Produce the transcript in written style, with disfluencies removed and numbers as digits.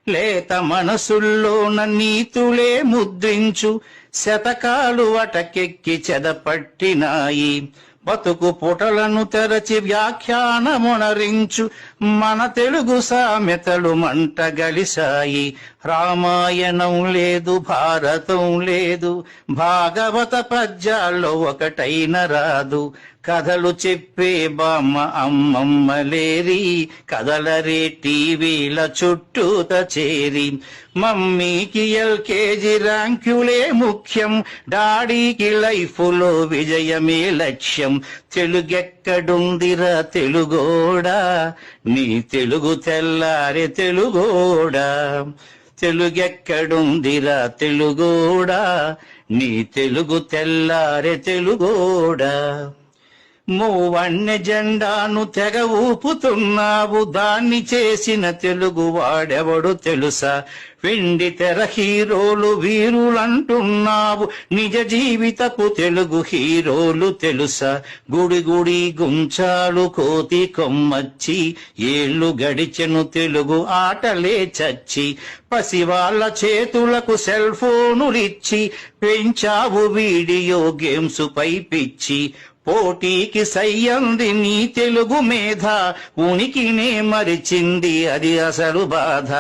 లేత మనసుల్లోన నీతులే ముద్రించు శతకాలు అటకెక్కి చెదపట్టినాయి. బతుకు పుటలను తెరచి వ్యాఖ్యానమునరించు మన తెలుగు సామెతలు మంట గలిసాయి. రామాయణం లేదు, భారతం లేదు, భాగవత పద్యాల్లో ఒకటైన రాదు. కథలు చెప్పే బామ్మ అమ్మమ్మ లేరి, కథలరే టీవీల చుట్టూత చేరి. మమ్మీకి ఎల్కేజీ ర్యాంకులే ముఖ్యం, డాడీకి లైఫ్లో విజయమే లక్ష్యం. తెలుగెక్కడుందిరా తెలుగోడా, నీ తెలుగు తెల్లారే తెలుగోడా. తెలుగెక్కడుందిరా తెలుగోడా, నీ తెలుగు తెల్లారే తెలుగోడా. మూవన్నె జెండాను తెగ ఊపుతున్నావు, దాన్ని చేసిన తెలుగు వాడెవడు తెలుసా? వెండి తెర హీరోలు వీరులంటున్నావు, నిజ జీవితపు తెలుగు హీరోలు తెలుసా? గుడి గుడి గుంచాలు కోతి కొమ్మచ్చి, ఏళ్ళు గడిచెను తెలుగు ఆటలే చచ్చి. పసివాళ్ల చేతులకు సెల్ ఫోనులిచ్చి పెంచావు వీడియో గేమ్స్ పై పిచ్చి. పోటీకి సయ్యంది నీ తెలుగు మేధ, ఉనికినే మరిచింది అది అసలు బాధ.